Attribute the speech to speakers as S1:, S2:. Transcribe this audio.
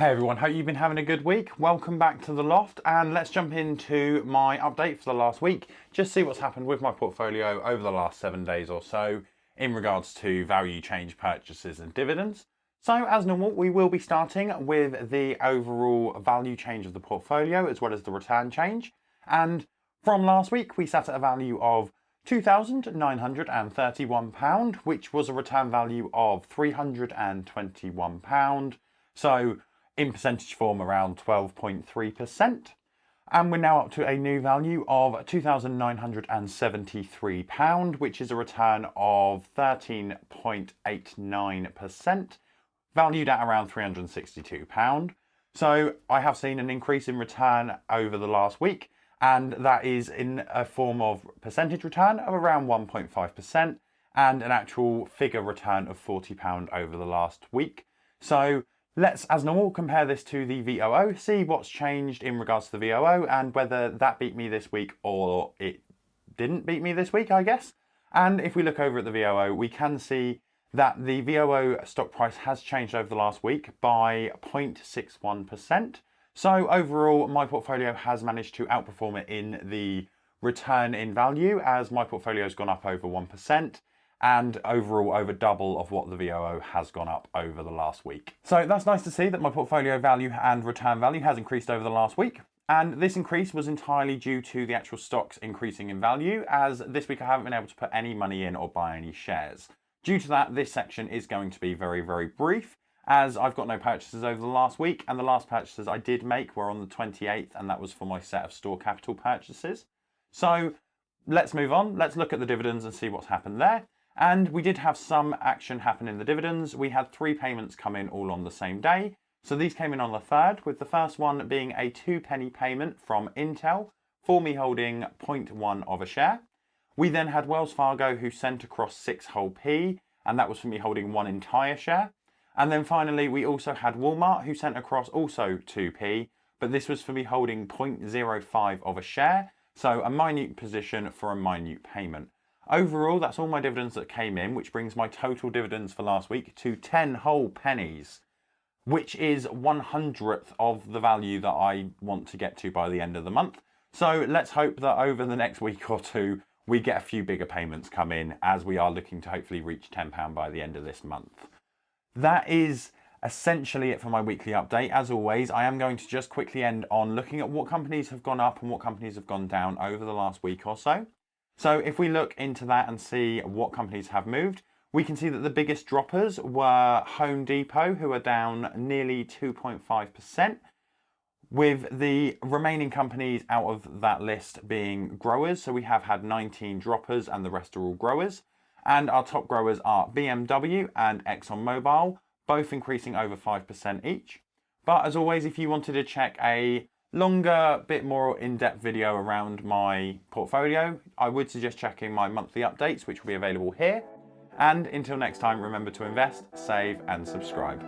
S1: Hey everyone, hope you've been having a good week. Welcome back to the Loft, and let's jump into my update for the last week. Just see what's happened with my portfolio over the last 7 days or so in regards to value change purchases and dividends. So as normal, we will be starting with the overall value change of the portfolio as well as the return change. And from last week, we sat at a value of £2,931, which was a return value of £321. So in percentage form, around 12.3%. And we're now up to a new value of £2,973, which is a return of 13.89%, valued at around £362. So I have seen an increase in return over the last week, and that is in a form of percentage return of around 1.5% and an actual figure return of £40 over the last week. So let's, as normal, compare this to the VOO, see what's changed in regards to the VOO and whether that beat me this week or it didn't beat me this week, I guess. And if we look over at the VOO, we can see that the VOO stock price has changed over the last week by 0.61%. So overall, my portfolio has managed to outperform it in the return in value, as my portfolio has gone up over 1%. And overall over double of what the VOO has gone up over the last week. So that's nice to see that my portfolio value and return value has increased over the last week. And this increase was entirely due to the actual stocks increasing in value, as this week I haven't been able to put any money in or buy any shares. Due to that, this section is going to be very, very brief, as I've got no purchases over the last week, and the last purchases I did make were on the 28th, and that was for my set of store capital purchases. So let's move on. Let's look at the dividends and see what's happened there. And we did have some action happen in the dividends. We had 3 payments come in all on the same day. So these came in on the 3rd, with the first one being a 2p payment from Intel for me holding 0.1 of a share. We then had Wells Fargo, who sent across 6 whole p, and that was for me holding 1 entire share. And then finally, we also had Walmart, who sent across also 2p, but this was for me holding 0.05 of a share. So a minute position for a minute payment. Overall, that's all my dividends that came in, which brings my total dividends for last week to 10 whole pennies, which is 1/100th of the value that I want to get to by the end of the month. So let's hope that over the next week or two, we get a few bigger payments come in, as we are looking to hopefully reach £10 by the end of this month. That is essentially it for my weekly update. As always, I am going to just quickly end on looking at what companies have gone up and what companies have gone down over the last week or so. So if we look into that and see what companies have moved, we can see that the biggest droppers were Home Depot, who are down nearly 2.5%, with the remaining companies out of that list being growers. So we have had 19 droppers and the rest are all growers. And our top growers are BMW and ExxonMobil, both increasing over 5% each. But as always, if you wanted to check a longer, bit more in-depth video around my portfolio, I would suggest checking my monthly updates, which will be available here. And until next time, remember to invest, save, and subscribe.